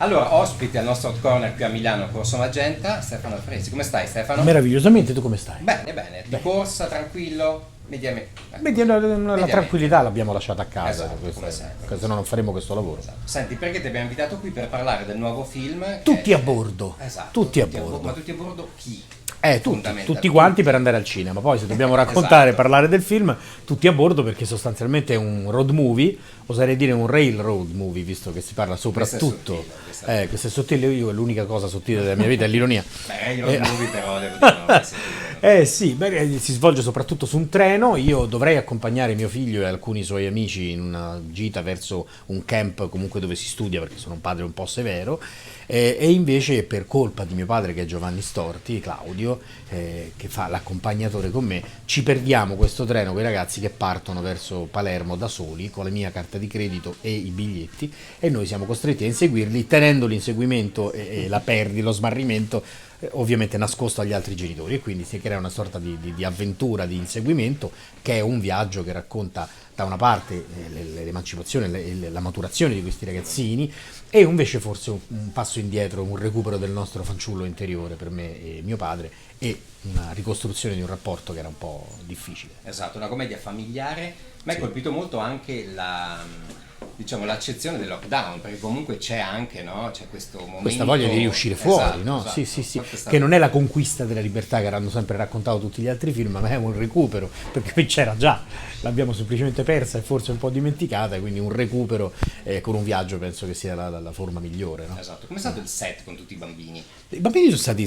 Allora, ospite al nostro Hot Corner qui a Milano, Corso Magenta, Stefano Fresi. Come stai, Stefano? Meravigliosamente, tu come stai? Bene, bene. Di corsa, tranquillo, mediamente. Vedi, la tranquillità l'abbiamo lasciata a casa, Esatto, come sempre. se no non faremo questo lavoro. Esatto. Senti, perché ti abbiamo invitato qui per parlare del nuovo film? Tutti a bordo. Esatto. Tutti a bordo. Ma tutti a bordo chi? Tutti quanti per andare al cinema. Poi se dobbiamo raccontare e Esatto. parlare del film, tutti a bordo perché sostanzialmente è un road movie, oserei dire un railroad movie, visto che si parla soprattutto. Questo è sottile, io l'unica cosa sottile della mia vita è l'ironia. Beh, io road movie però devo dire, Sì, si svolge soprattutto su un treno. Io dovrei accompagnare mio figlio e alcuni suoi amici in una gita verso un camp comunque dove si studia, perché sono un padre un po' severo. E invece per colpa di mio padre, che è Giovanni Storti, Claudio, che fa l'accompagnatore con me, ci perdiamo questo treno con i ragazzi che partono verso Palermo da soli con la mia carta di credito e i biglietti, e noi siamo costretti a inseguirli tenendo l'inseguimento e lo smarrimento ovviamente nascosto agli altri genitori, e quindi si crea una sorta di avventura, di inseguimento, che è un viaggio che racconta da una parte l'emancipazione e la maturazione di questi ragazzini, e invece forse un passo indietro, un recupero del nostro fanciullo interiore per me e mio padre, e una ricostruzione di un rapporto che era un po' difficile. esatto, una commedia familiare. Mi ha colpito molto anche l'accezione del lockdown, perché comunque c'è anche, no? C'è questo momento, Questa voglia di riuscire fuori, esatto, no? esatto. Sì. Che non è la conquista della libertà che hanno sempre raccontato tutti gli altri film, ma è un recupero, perché qui c'era già, l'abbiamo semplicemente persa e forse un po' dimenticata, quindi un recupero con un viaggio penso che sia la forma migliore, no? Esatto. Com'è stato il set con tutti i bambini? I bambini sono stati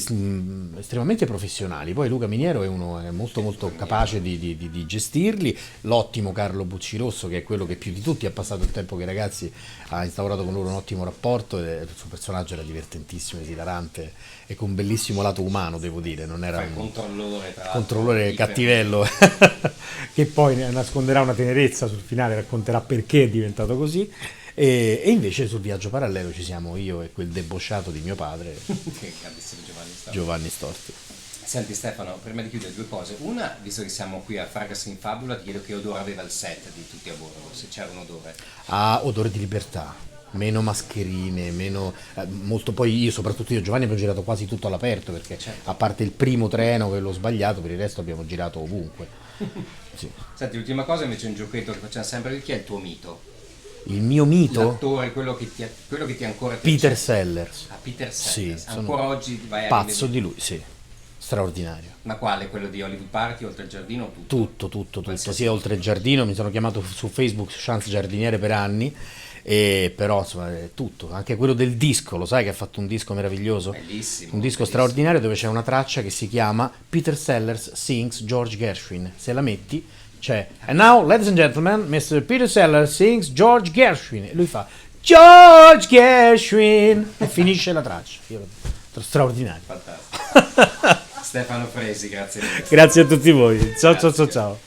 estremamente professionali, poi Luca Miniero è molto capace di gestirli, l'ottimo Carlo Buccirosso, che è quello che più di tutti ha passato il tempo che i ragazzi, ha instaurato con loro un ottimo rapporto, e il suo personaggio era divertentissimo, esilarante e con un bellissimo lato umano, devo dire, non era un controllore cattivello che poi nasconderà una tenerezza sul finale, racconterà perché è diventato così. E invece sul viaggio parallelo ci siamo io e quel debosciato di mio padre, Che grandissimo Giovanni Storti. Senti Stefano, prima di chiudere due cose. Una, visto che siamo qui a Fragas in Fabula, ti chiedo che odore aveva il set di Tutti a bordo, se c'era un odore. Odore di libertà, meno mascherine, meno molto. Poi io e Giovanni abbiamo girato quasi tutto all'aperto, perché Certo. a parte il primo treno che l'ho sbagliato, per il resto abbiamo girato ovunque. Sì. Senti, l'ultima cosa invece è un giochetto che facciamo sempre, chi è il tuo mito? Il mio mito? L'attore, quello che ti ancora Peter piace. Sellers. Ah, Peter Sì, Sellers. Ancora oggi vai a pazzo rivedere. di lui, sì, straordinario. Ma quale? Quello di Hollywood Party, Oltre il Giardino? Tutto. Tutto, Qualsiasi sia Oltre il Giardino, mi sono chiamato su Facebook Chance Giardiniere per anni, e però insomma è tutto, anche quello del disco, lo sai che ha fatto un disco meraviglioso? Bellissimo. Un disco bellissimo. straordinario dove c'è una traccia che si chiama Peter Sellers Sings George Gershwin, se la metti c'è "And now, ladies and gentlemen, Mr. Peter Sellers sings George Gershwin", e lui fa "George Gershwin" e finisce la traccia. Straordinario. Fantastico. Stefano Fresi, grazie mille. Grazie a tutti voi, ciao.